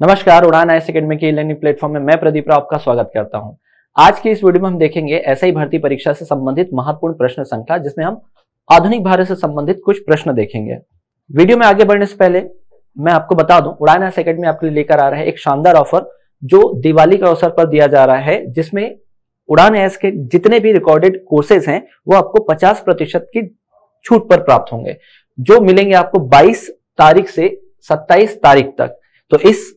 नमस्कार, उड़ान IAS academy के लर्निंग प्लेटफॉर्म में मैं प्रदीप राव आपका स्वागत करता हूं। आज की इस वीडियो में हम देखेंगे एसआई भर्ती परीक्षा से संबंधित महत्वपूर्ण प्रश्न श्रृंखला, जिसमें हम आधुनिक भारत से संबंधित कुछ प्रश्न देखेंगे। वीडियो में आगे बढ़ने से पहले मैं आपको बता दूं, उड़ान आईएएस एकेडमी आपके लिए लेकर आ रहा है एक शानदार ऑफर जो दिवाली के अवसर पर दिया जा रहा है, जिसमें उड़ान आईएएस के जितने भी रिकॉर्डेड कोर्सेज हैं वो आपको 50% की छूट पर प्राप्त होंगे, जो मिलेंगे आपको 22 तारीख से 27 तारीख तक। तो इस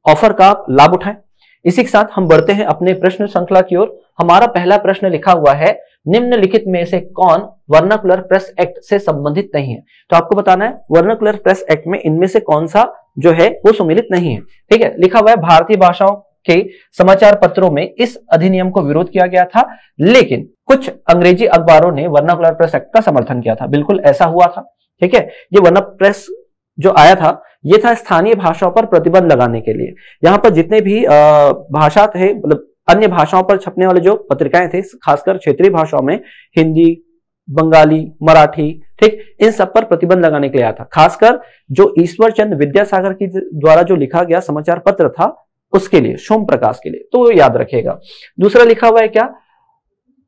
ऑफर का आप लाभ उठाएं। इसी के साथ हम बढ़ते हैं अपने प्रश्न श्रृंखला की ओर। हमारा पहला प्रश्न लिखा हुआ है, निम्नलिखित में से कौन वर्नाकुलर प्रेस एक्ट से संबंधित नहीं है। तो आपको बताना है वर्नाकुलर प्रेस एक्ट में इनमें से कौन सा जो है वो सम्मिलित नहीं है। ठीक है, लिखा हुआ है भारतीय भाषाओं के समाचार पत्रों में इस अधिनियम को विरोध किया गया था, लेकिन कुछ अंग्रेजी अखबारों ने वर्नाकुलर प्रेस एक्ट का समर्थन किया था। बिल्कुल ऐसा हुआ था। ठीक है, ये वर्नाकुलर प्रेस जो आया था ये था स्थानीय भाषाओं पर प्रतिबंध लगाने के लिए। यहाँ पर जितने भी भाषा थे, मतलब अन्य भाषाओं पर छपने वाले जो पत्रिकाएं थे, खासकर क्षेत्रीय भाषाओं में हिंदी, बंगाली, मराठी, ठीक, इन सब पर प्रतिबंध लगाने के लिए आया था। खासकर जो ईश्वर चंद्र विद्यासागर की द्वारा जो लिखा गया समाचार पत्र था उसके लिए, सोम प्रकाश के लिए, तो याद रखिएगा। दूसरा लिखा हुआ है क्या,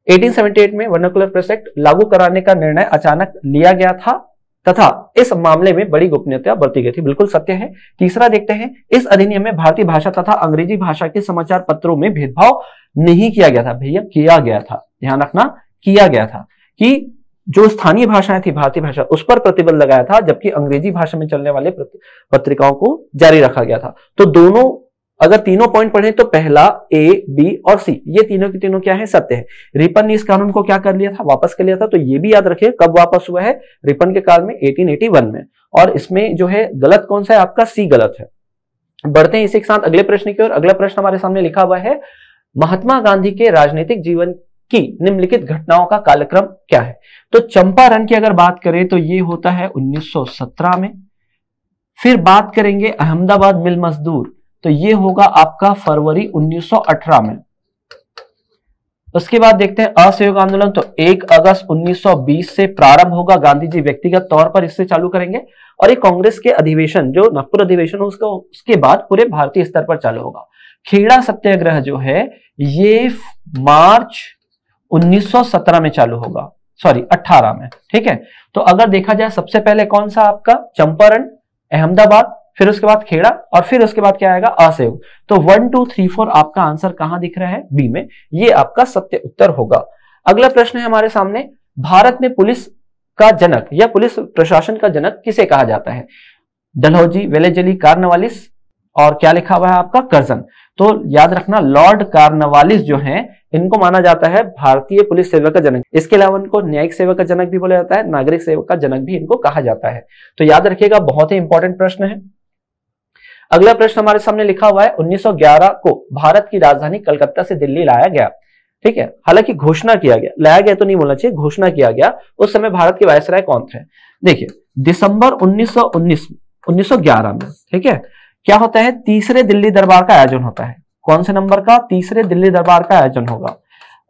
1878 में वर्नाकुलर प्रेस एक्ट लागू कराने का निर्णय अचानक लिया गया था तथा इस मामले में बड़ी गोपनीयता बरती गई थी। बिल्कुल सत्य है। तीसरा देखते हैं, इस अधिनियम में भारतीय भाषा तथा अंग्रेजी भाषा के समाचार पत्रों में भेदभाव नहीं किया गया था। भैया किया गया था, ध्यान रखना, किया गया था कि जो स्थानीय भाषाएं थी भारतीय भाषा उस पर प्रतिबंध लगाया था, जबकि अंग्रेजी भाषा में चलने वाले पत्रिकाओं को जारी रखा गया था। तो दोनों, अगर तीनों पॉइंट पढ़े तो पहला ए, बी और सी, ये तीनों की तीनों क्या है, सत्य है। रिपन ने इस कानून को क्या कर लिया था, वापस कर लिया था। तो ये भी याद रखिए कब वापस हुआ है, रिपन के काल में 1881 में। और इसमें जो है गलत कौन सा है, आपका सी गलत है। बढ़ते हैं इसी के साथ अगले प्रश्न की ओर। अगला प्रश्न हमारे सामने लिखा हुआ है, महात्मा गांधी के राजनीतिक जीवन की निम्नलिखित घटनाओं का कालक्रम क्या है। तो चंपारण की अगर बात करें तो ये होता है 1917 में। फिर बात करेंगे अहमदाबाद मिल मजदूर, तो ये होगा आपका फरवरी 1918 में। उसके बाद देखते हैं असहयोग आंदोलन, तो 1 अगस्त 1920 से प्रारंभ होगा। गांधी जी व्यक्तिगत तौर पर इससे चालू करेंगे और ये कांग्रेस के अधिवेशन, जो नागपुर अधिवेशन हो, उसके बाद पूरे भारतीय स्तर पर चालू होगा। खेड़ा सत्याग्रह जो है ये मार्च 1917 में चालू होगा, सॉरी 18 में। ठीक है, तो अगर देखा जाए सबसे पहले कौन सा आपका, चंपारण, अहमदाबाद, फिर उसके बाद खेड़ा और फिर उसके बाद क्या आएगा, असहयोग। तो 1 2 3 4 आपका आंसर कहां दिख रहा है, बी में। ये आपका सत्य उत्तर होगा। अगला प्रश्न है हमारे सामने, भारत में पुलिस का जनक या पुलिस प्रशासन का जनक किसे कहा जाता है। डलहौजी, वेलेजली, कार्नवालिस और क्या लिखा हुआ है आपका, कर्जन। तो याद रखना लॉर्ड कार्नवालिस जो है इनको माना जाता है भारतीय पुलिस सेवा का जनक। इसके अलावा इनको न्यायिक सेवा का जनक भी बोला जाता है, नागरिक सेवा का जनक भी इनको कहा जाता है। तो याद रखिएगा, बहुत ही इंपॉर्टेंट प्रश्न है। अगला प्रश्न हमारे सामने लिखा हुआ है, 1911 को भारत की राजधानी कलकत्ता से दिल्ली लाया गया। ठीक है, हालांकि घोषणा किया गया, लाया गया तो नहीं बोलना चाहिए, घोषणा किया गया। उस समय भारत के वायसराय कौन थे। देखिए, दिसंबर 1911 में, ठीक है, क्या होता है, तीसरे दिल्ली दरबार का आयोजन होता है। कौन से नंबर का, तीसरे दिल्ली दरबार का आयोजन होगा।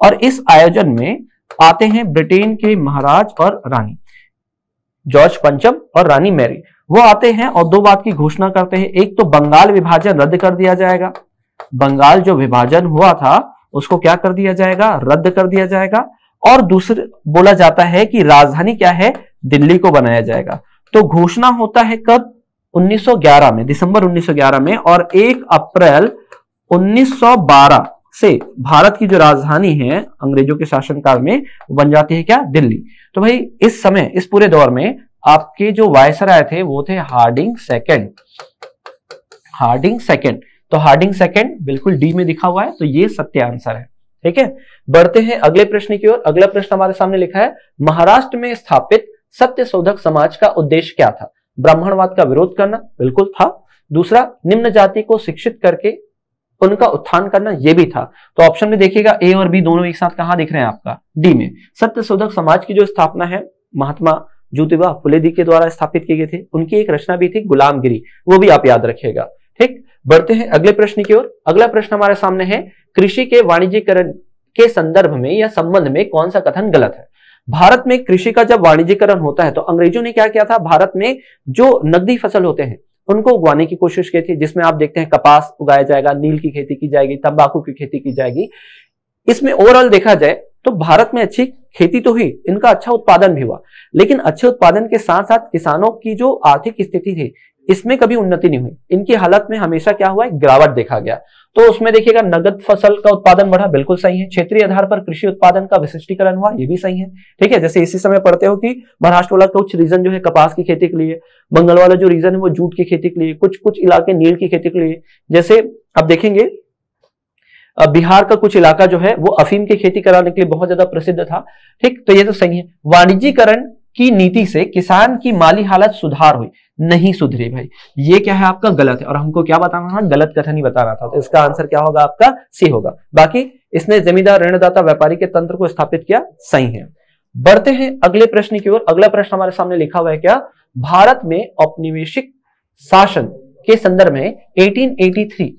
और इस आयोजन में आते हैं ब्रिटेन के महाराज और रानी, जॉर्ज पंचम और रानी मैरी, वो आते हैं और दो बात की घोषणा करते हैं। एक तो बंगाल विभाजन रद्द कर दिया जाएगा, बंगाल जो विभाजन हुआ था उसको क्या कर दिया जाएगा, रद्द कर दिया जाएगा। और दूसरे बोला जाता है कि राजधानी क्या है, दिल्ली को बनाया जाएगा। तो घोषणा होता है कब, 1911 में, दिसंबर 1911 में। और 1 अप्रैल 1912 से भारत की जो राजधानी है अंग्रेजों के शासनकाल में वो बन जाती है क्या, दिल्ली। तो भाई इस समय, इस पूरे दौर में आपके जो वायसराय थे वो थे हार्डिंग सेकंड, हार्डिंग सेकंड। तो हार्डिंग सेकंड बिल्कुल डी में दिखा हुआ है, तो ये सत्य आंसर है। ठीक है, बढ़ते हैं अगले प्रश्न की ओर। अगला प्रश्न हमारे सामने लिखा है, महाराष्ट्र में स्थापित सत्यशोधक समाज का उद्देश्य क्या था। ब्राह्मणवाद का विरोध करना, बिल्कुल था। दूसरा, निम्न जाति को शिक्षित करके उनका उत्थान करना, यह भी था। तो ऑप्शन में देखिएगा ए और बी दोनों एक साथ कहां दिख रहे हैं आपका, डी में। सत्यशोधक समाज की जो स्थापना है महात्मा ज्योतिबा फुले जी के द्वारा स्थापित किए गए थे। उनकी एक रचना भी थी गुलामगिरी, वो भी आप याद रखिएगा। ठीक, बढ़ते हैं अगले प्रश्न की ओर। अगला प्रश्न हमारे सामने है, कृषि के वाणिज्यीकरण के संदर्भ में या संबंध में कौन सा कथन गलत है। भारत में कृषि का जब वाणिज्यीकरण होता है तो अंग्रेजों ने क्या किया था, भारत में जो नकदी फसल होते हैं उनको उगाने की कोशिश की थी, जिसमें आप देखते हैं कपास उगाया जाएगा, नील की खेती की जाएगी, तंबाकू की खेती की जाएगी। इसमें ओवरऑल देखा जाए तो भारत में अच्छी खेती तो हुई, इनका अच्छा उत्पादन भी हुआ, लेकिन अच्छे उत्पादन के साथ साथ किसानों की जो आर्थिक स्थिति थी इसमें कभी उन्नति नहीं हुई। इनकी हालत में हमेशा क्या हुआ है, गिरावट देखा गया। तो उसमें देखिएगा नगद फसल का उत्पादन बढ़ा, बिल्कुल सही है। क्षेत्रीय आधार पर कृषि उत्पादन का विशिष्टीकरण हुआ, ये भी सही है। ठीक है, जैसे इसी समय पढ़ते हो कि महाराष्ट्र वाला कुछ रीजन जो है कपास की खेती के लिए, बंगाल वाला जो रीजन है वो जूट की खेती के लिए, कुछ कुछ इलाके नील की खेती के लिए। जैसे अब देखेंगे बिहार का कुछ इलाका जो है वो अफीम की खेती कराने के लिए बहुत ज्यादा प्रसिद्ध था। ठीक, तो ये तो सही है। वाणिज्यीकरण की नीति से किसान की माली हालत सुधार हुई, नहीं सुधरी भाई, ये क्या है आपका गलत है, और हमको क्या बताना था, गलत कथन ही बताना था। तो इसका आंसर क्या होगा आपका, सी होगा। बाकी इसने जमींदार, ऋणदाता, व्यापारी के तंत्र को स्थापित किया, सही है। बढ़ते हैं अगले प्रश्न की ओर। अगला प्रश्न हमारे सामने लिखा हुआ है क्या, भारत में औपनिवेशिक शासन के संदर्भ में 1883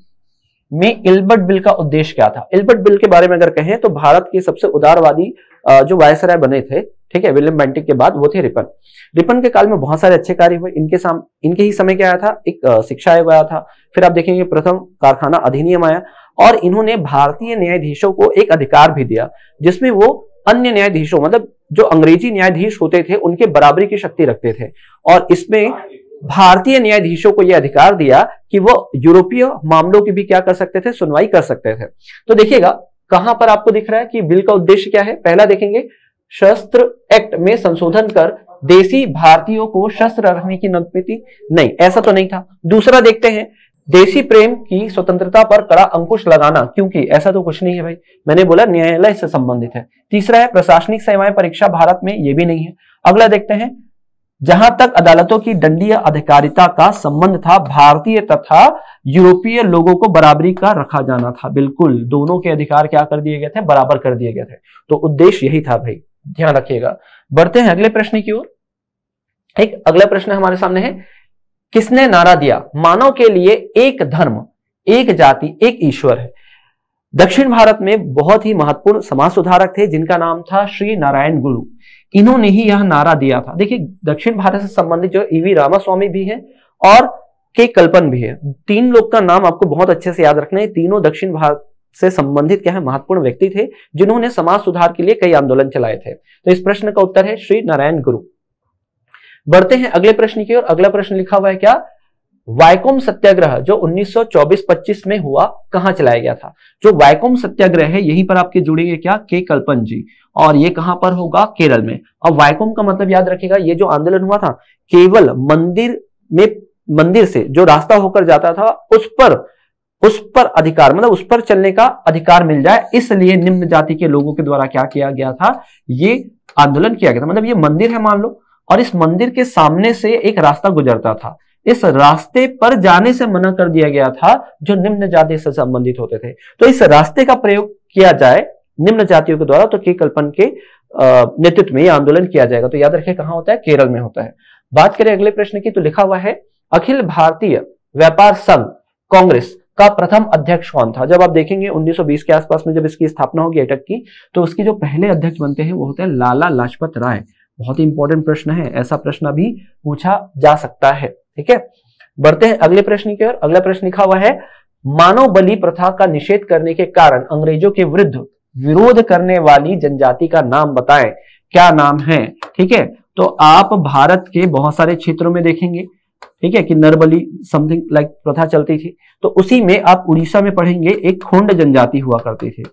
में इल्बर्ट बिल का उद्देश्य क्या था। इल्बर्ट बिल के बारे में अगर कहें तो भारत के सबसे उदारवादी जो वायसराय बने थे, ठीक है, विलियम बेंटिक के बाद, वो थे रिपन। रिपन के काल में बहुत सारे अच्छे कार्य हुए। इनके ही समय क्या आया था, एक शिक्षा आयोग आया था। फिर आप देखेंगे प्रथम कारखाना अधिनियम आया, और इन्होंने भारतीय न्यायाधीशों को एक अधिकार भी दिया जिसमें वो अन्य न्यायाधीशों, मतलब जो अंग्रेजी न्यायाधीश होते थे उनके बराबरी की शक्ति रखते थे। और इसमें भारतीय न्यायाधीशों को यह अधिकार दिया कि वो यूरोपीय मामलों की भी क्या कर सकते थे, सुनवाई कर सकते थे। तो देखिएगा कहां पर आपको दिख रहा है कि बिल का उद्देश्य क्या है। पहला देखेंगे, शस्त्र एक्ट में संशोधन कर देसी भारतीयों को शस्त्र रखने की अनुमति, नहीं, ऐसा तो नहीं था। दूसरा देखते हैं, देसी प्रेम की स्वतंत्रता पर कड़ा अंकुश लगाना, क्योंकि ऐसा तो कुछ नहीं है भाई, मैंने बोला न्यायालय से संबंधित है। तीसरा है, प्रशासनिक सेवाएं परीक्षा भारत में, ये भी नहीं है। अगला देखते हैं, जहां तक अदालतों की दंडीय अधिकारिता का संबंध था, भारतीय तथा यूरोपीय लोगों को बराबरी का रखा जाना था। बिल्कुल, दोनों के अधिकार क्या कर दिए गए थे, बराबर कर दिए गए थे। तो उद्देश्य यही था भाई, ध्यान रखिएगा। बढ़ते हैं अगले प्रश्न की ओर। एक अगला प्रश्न हमारे सामने है, किसने नारा दिया, मानव के लिए एक धर्म, एक जाति, एक ईश्वर है। दक्षिण भारत में बहुत ही महत्वपूर्ण समाज सुधारक थे जिनका नाम था श्री नारायण गुरु। इन्होंने ही यह नारा दिया था। देखिए, दक्षिण भारत से संबंधित जो ईवी रामास्वामी भी है और के कल्पन भी है, तीन लोग का नाम आपको बहुत अच्छे से याद रखना है। तीनों दक्षिण भारत से संबंधित क्या है, महत्वपूर्ण व्यक्ति थे जिन्होंने समाज सुधार के लिए कई आंदोलन चलाए थे। तो इस प्रश्न का उत्तर है श्री नारायण गुरु। बढ़ते हैं अगले प्रश्न की ओर। अगला प्रश्न लिखा हुआ है क्या, वाइकोम सत्याग्रह जो 1924-25 में हुआ, कहां चलाया गया था। जो वाइकोम सत्याग्रह है, यहीं पर आपके जुड़ेंगे क्या, के कल्पन जी, और ये कहां पर होगा, केरल में। अब वाइकोम का मतलब याद रखिएगा, ये जो आंदोलन हुआ था, केवल मंदिर से जो रास्ता होकर जाता था उस पर अधिकार, मतलब उस पर चलने का अधिकार मिल जाए, इसलिए निम्न जाति के लोगों के द्वारा क्या किया गया था, ये आंदोलन किया गया था। मतलब ये मंदिर है मान लो, और इस मंदिर के सामने से एक रास्ता गुजरता था, इस रास्ते पर जाने से मना कर दिया गया था जो निम्न जाति से संबंधित होते थे। तो इस रास्ते का प्रयोग किया जाए निम्न जातियों के द्वारा, तो के कल्पन के नेतृत्व में यह आंदोलन किया जाएगा। तो याद रखें कहां होता है, केरल में होता है। बात करें अगले प्रश्न की, तो लिखा हुआ है, अखिल भारतीय व्यापार संघ कांग्रेस का प्रथम अध्यक्ष कौन था। जब आप देखेंगे 1920 के आसपास में जब इसकी स्थापना होगी अटक की, तो उसके जो पहले अध्यक्ष बनते हैं वो होते हैं लाला लाजपत राय। बहुत ही इंपॉर्टेंट प्रश्न है, ऐसा प्रश्न भी पूछा जा सकता है। ठीक है, बढ़ते हैं अगले प्रश्न की ओर। अगला प्रश्न लिखा हुआ है, मानव बलि प्रथा का निषेध करने के कारण अंग्रेजों के विरुद्ध विरोध करने वाली जनजाति का नाम बताएं, क्या नाम है। ठीक है, तो आप भारत के बहुत सारे क्षेत्रों में देखेंगे, ठीक है, कि नरबली समथिंग लाइक प्रथा चलती थी। तो उसी में आप उड़ीसा में पढ़ेंगे एक खोंड जनजाति हुआ करती थी।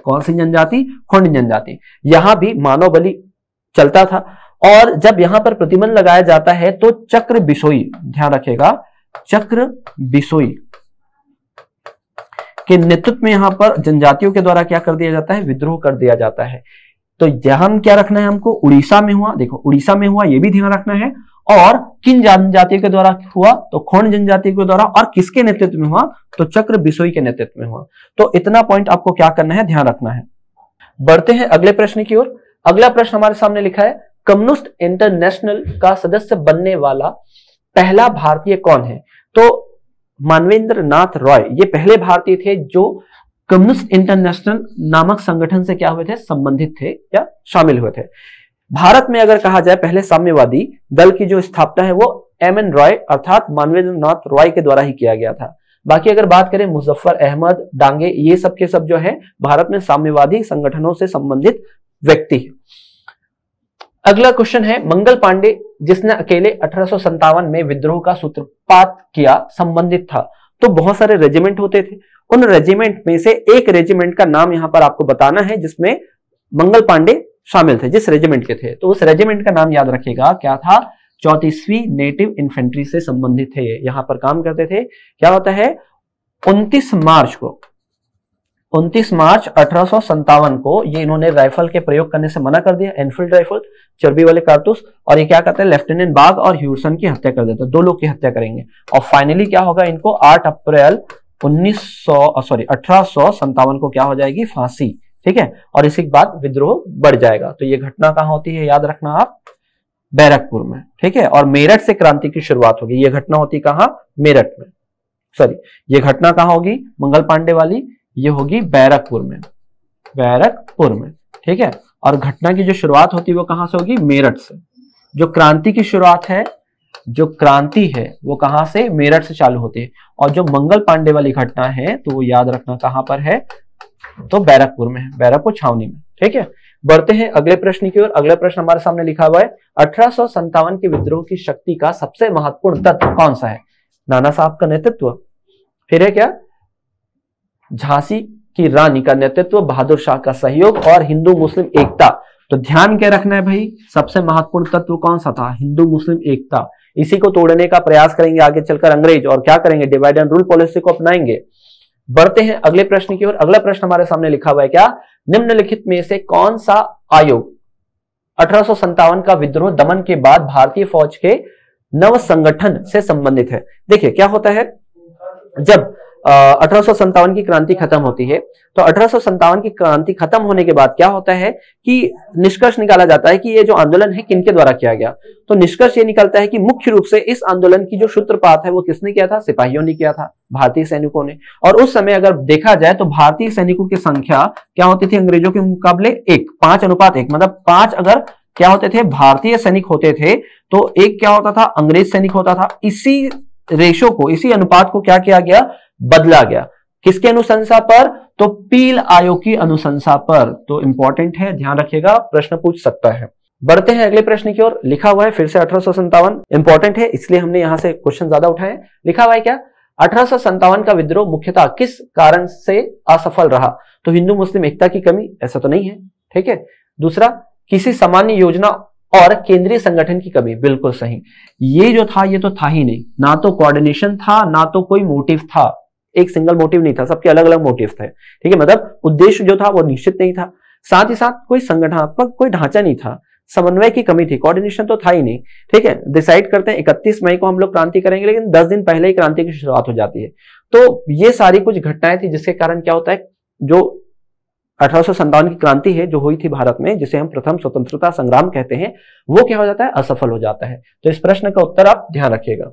कौन सी जनजाति, खोंड जनजाति। यहां भी मानव बलि चलता था, और जब यहां पर प्रतिबंध लगाया जाता है तो चक्र बिसोई, ध्यान रखेगा, चक्र बिसोई के नेतृत्व में यहां पर जनजातियों के द्वारा क्या कर दिया जाता है, विद्रोह कर दिया जाता है। तो यहां क्या रखना है हमको, उड़ीसा में हुआ, देखो उड़ीसा में हुआ, यह भी ध्यान रखना है। और किन जनजातियों के द्वारा हुआ, तो खोंड जनजाति के द्वारा, और किसके नेतृत्व में हुआ, तो चक्र बिसोई के नेतृत्व में हुआ। तो इतना पॉइंट आपको क्या करना है, ध्यान रखना है। बढ़ते हैं अगले प्रश्न की ओर। अगला प्रश्न हमारे सामने लिखा है, कम्युनिस्ट इंटरनेशनल का सदस्य बनने वाला पहला भारतीय कौन है। तो मानवेंद्र नाथ रॉय ये पहले भारतीय थे जो कम्युनिस्ट इंटरनेशनल नामक संगठन से क्या हुए थे, संबंधित थे या शामिल हुए थे। भारत में अगर कहा जाए पहले साम्यवादी दल की जो स्थापना है वो एम.एन. रॉय अर्थात मानवेंद्र नाथ रॉय के द्वारा ही किया गया था। बाकी अगर बात करें मुजफ्फर अहमद डांगे, ये सब के सब जो है भारत में साम्यवादी संगठनों से संबंधित व्यक्ति है। अगला क्वेश्चन है मंगल पांडे जिसने अकेले 1857 में विद्रोह का सूत्रपात किया संबंधित था। तो बहुत सारे रेजिमेंट होते थे, उन रेजिमेंट में से एक रेजिमेंट का नाम यहां पर आपको बताना है जिसमें मंगल पांडे शामिल थे, जिस रेजिमेंट के थे। तो उस रेजिमेंट का नाम याद रखिएगा, क्या था? 34वीं नेटिव इन्फेंट्री से संबंधित थे, यहां पर काम करते थे। क्या होता है 29 मार्च 1857 को ये इन्होंने राइफल के प्रयोग करने से मना कर दिया, एनफील्ड राइफल, चर्बी वाले कारतूस। और ये क्या करते हैं, लेफ्टिनेंट बाग और ह्यूसन की हत्या कर देते हैं, 2 लोग की हत्या करेंगे। और फाइनली क्या होगा, इनको 8 अप्रैल 1857 को क्या हो जाएगी, फांसी। ठीक है, और इसी के बाद विद्रोह बढ़ जाएगा। तो ये घटना कहां होती है, याद रखना आप, बैरकपुर में। ठीक है, और मेरठ से क्रांति की शुरुआत होगी। ये घटना होती कहां, मेरठ में, सॉरी ये घटना कहां होगी, मंगल पांडे वाली, ये होगी बैरकपुर में, बैरकपुर में। ठीक है, और घटना की जो शुरुआत होती है वो कहां से होगी, मेरठ से। जो क्रांति की शुरुआत है, जो क्रांति है वो कहां से, मेरठ से चालू होती है। और जो मंगल पांडे वाली घटना है तो वो याद रखना कहां पर है, तो बैरकपुर में है, बैरकपुर छावनी में। ठीक है, बढ़ते हैं अगले प्रश्न की ओर। अगला प्रश्न हमारे सामने लिखा हुआ है 1857 के विद्रोह की शक्ति का सबसे महत्वपूर्ण तत्व कौन सा है? नाना साहब का नेतृत्व, फिर है क्या झांसी की रानी का नेतृत्व, बहादुर शाह का सहयोग और हिंदू मुस्लिम एकता। तो ध्यान क्या रखना है भाई, सबसे महत्वपूर्ण तत्व कौन सा था, हिंदू मुस्लिम एकता। इसी को तोड़ने का प्रयास करेंगे आगे चलकर अंग्रेज, और क्या करेंगे, डिवाइड एंड रूल पॉलिसी को अपनाएंगे। बढ़ते हैं अगले प्रश्न की ओर। अगला प्रश्न हमारे सामने लिखा हुआ है क्या, निम्नलिखित में से कौन सा आयोग 1857 का विद्रोह दमन के बाद भारतीय फौज के नव संगठन से संबंधित है? देखिए क्या होता है, जब 1857 की क्रांति खत्म होती है तो 1857 की क्रांति खत्म होने के बाद क्या होता है कि निष्कर्ष निकाला जाता है कि ये जो आंदोलन है किनके द्वारा किया गया। तो निष्कर्ष ये निकलता है कि मुख्य रूप से इस आंदोलन की जो सूत्रपात है वो किसने किया था, सिपाहियों ने किया था, भारतीय सैनिकों ने। और उस समय अगर देखा जाए तो भारतीय सैनिकों की संख्या क्या होती थी अंग्रेजों के मुकाबले, 5:1, मतलब 5 अगर क्या होते थे भारतीय सैनिक होते थे तो 1 क्या होता था, अंग्रेज सैनिक होता था। इसी रेशो को, इसी अनुपात को क्या किया गया, बदला गया। किसके अनुशंसा पर, तो पील आयोग की अनुशंसा पर। तो इंपॉर्टेंट है, ध्यान रखिएगा, प्रश्न पूछ सकता है। बढ़ते हैं अगले प्रश्न की ओर। लिखा हुआ है फिर से 1857, इंपॉर्टेंट है इसलिए हमने यहां से क्वेश्चन ज्यादा उठाए। लिखा हुआ है क्या, 1857 का विद्रोह मुख्यतः किस कारण से असफल रहा? तो हिंदू मुस्लिम एकता की कमी, ऐसा तो नहीं है। ठीक है, दूसरा किसी सामान्य योजना और केंद्रीय संगठन की कमी, बिल्कुल सही। ये जो था ये तो था ही नहीं, ना तो कोऑर्डिनेशन था ना तो कोई मोटिव था, एक सिंगल मोटिव नहीं था, सबके अलग अलग मोटिव थे। ठीक है, मतलब उद्देश्य जो था वो निश्चित नहीं था। साथ ही साथ कोई संगठनात्मक कोई ढांचा नहीं था, समन्वय की कमी थी, कोऑर्डिनेशन तो था ही नहीं। ठीक है, डिसाइड करते हैं 31 मई को हम लोग क्रांति करेंगे, लेकिन 10 दिन पहले ही क्रांति की शुरुआत हो जाती है। तो ये सारी कुछ घटनाएं थी जिसके कारण क्या होता है, जो 1857 की क्रांति है जो हुई थी भारत में, जिसे हम प्रथम स्वतंत्रता संग्राम कहते हैं, वो क्या हो जाता है, असफल हो जाता है। तो इस प्रश्न का उत्तर आप ध्यान रखिएगा।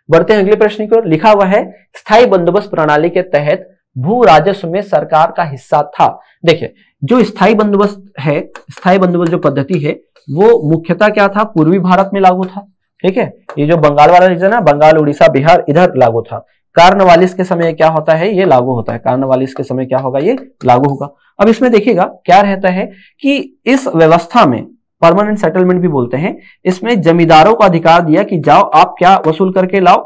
बढ़ते हैं अगले प्रश्न की ओर। लिखा हुआ है स्थायी बंदोबस्त प्रणाली के तहत भू राजस्व में सरकार का हिस्सा था। देखिए जो स्थायी बंदोबस्त है, स्थायी बंदोबस्त जो पद्धति है वो मुख्यतः क्या था, पूर्वी भारत में लागू था। ठीक है, ये जो बंगाल वाला रीजन है, बंगाल, उड़ीसा, बिहार, इधर लागू था। कार्नवालिस के समय क्या होता है, ये लागू होता है। कार्नवालिस के समय क्या होगा, ये लागू होगा। अब इसमें देखिएगा क्या रहता है कि इस व्यवस्था में परमानेंट सेटलमेंट भी बोलते हैं, इसमें जमींदारों को अधिकार दिया कि जाओ आप क्या वसूल करके लाओ,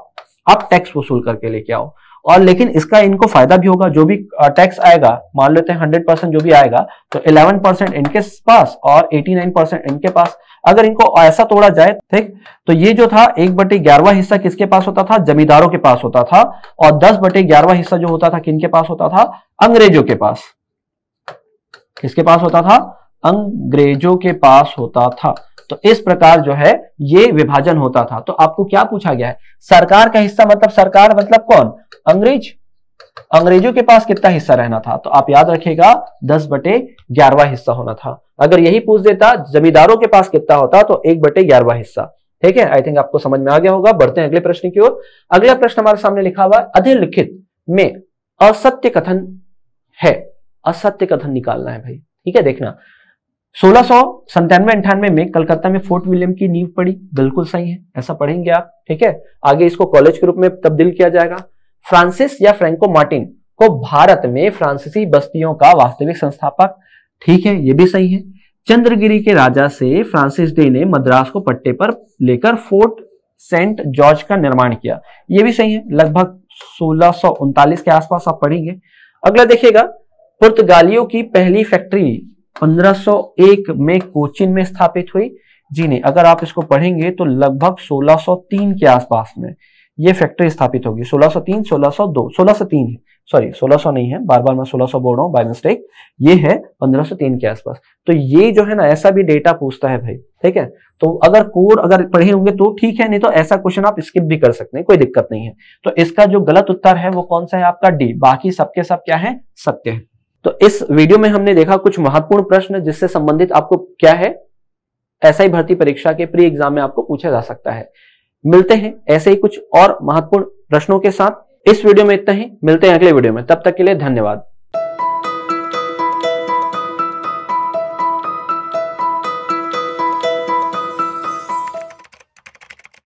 आप टैक्स वसूल करके लेके आओ। और लेकिन इसका इनको फायदा भी होगा, जो भी टैक्स आएगा, मान लेते हैं 100% जो भी आएगा, तो 11% इनके पास और 89% इनके पास। अगर इनको ऐसा तोड़ा जाए, ठीक, तो ये जो था 1/11 हिस्सा किसके पास होता था, जमींदारों के पास होता था, और 10/11 हिस्सा जो होता था किनके पास होता था, अंग्रेजों के पास। किसके पास होता था, अंग्रेजों के पास होता था। तो इस प्रकार जो है ये विभाजन होता था। तो आपको क्या पूछा गया है, सरकार का हिस्सा मतलब सरकार मतलब कौन, अंग्रेज। अंग्रेजों के पास कितना हिस्सा रहना था, तो आप याद रखिएगा 10/11 हिस्सा होना था। अगर यही पूछ देता जमींदारों के पास कितना होता, तो 1/11 हिस्सा। ठीक है, आई थिंक आपको समझ में आ गया होगा। बढ़ते हैं अगले प्रश्न की ओर। अगला प्रश्न हमारे सामने लिखा हुआ है अधिलिखित में असत्य कथन है, असत्य कथन निकालना है भाई। ठीक है, देखना 1697-98 में कलकत्ता में फोर्ट विलियम की नींव पड़ी, बिल्कुल सही है, ऐसा पढ़ेंगे आप, ठीक है। आगे इसको कॉलेज के रूप में तब्दील किया जाएगा। फ्रांसिस या फ्रैंको मार्टिन को भारत में फ्रांसीसी बस्तियों का वास्तविक संस्थापक, ठीक है, ये भी सही है। चंद्रगिरी के राजा से फ्रांसिस डे ने मद्रास को पट्टे पर लेकर फोर्ट सेंट जॉर्ज का निर्माण किया, ये भी सही है, लगभग 1639 के आसपास आप पढ़ेंगे। अगला देखिएगा, पुर्तगालियों की पहली फैक्ट्री 1501 में कोचीन में स्थापित हुई। जी नहीं, अगर आप इसको पढ़ेंगे तो लगभग 1603 के आसपास में ये फैक्ट्री स्थापित होगी। 1603, 1602, 1603 है, सॉरी 1600 नहीं है, बार बार मैं 1600 बोल रहा हूं बाय मिस्टेक, ये है 1503 के आसपास। तो ये जो है ना, ऐसा भी डेटा पूछता है भाई, ठीक है। तो अगर कोड अगर पढ़े होंगे तो ठीक है, नहीं तो ऐसा क्वेश्चन आप स्किप भी कर सकते हैं, कोई दिक्कत नहीं है। तो इसका जो गलत उत्तर है वो कौन सा है आपका, डी, बाकी सबके सब क्या है, सत्य है। तो इस वीडियो में हमने देखा कुछ महत्वपूर्ण प्रश्न जिससे संबंधित आपको क्या है, एसआई भर्ती परीक्षा के प्री एग्जाम में आपको पूछा जा सकता है। मिलते हैं ऐसे ही कुछ और महत्वपूर्ण प्रश्नों के साथ। इस वीडियो में इतना ही, मिलते हैं अगले वीडियो में, तब तक के लिए धन्यवाद।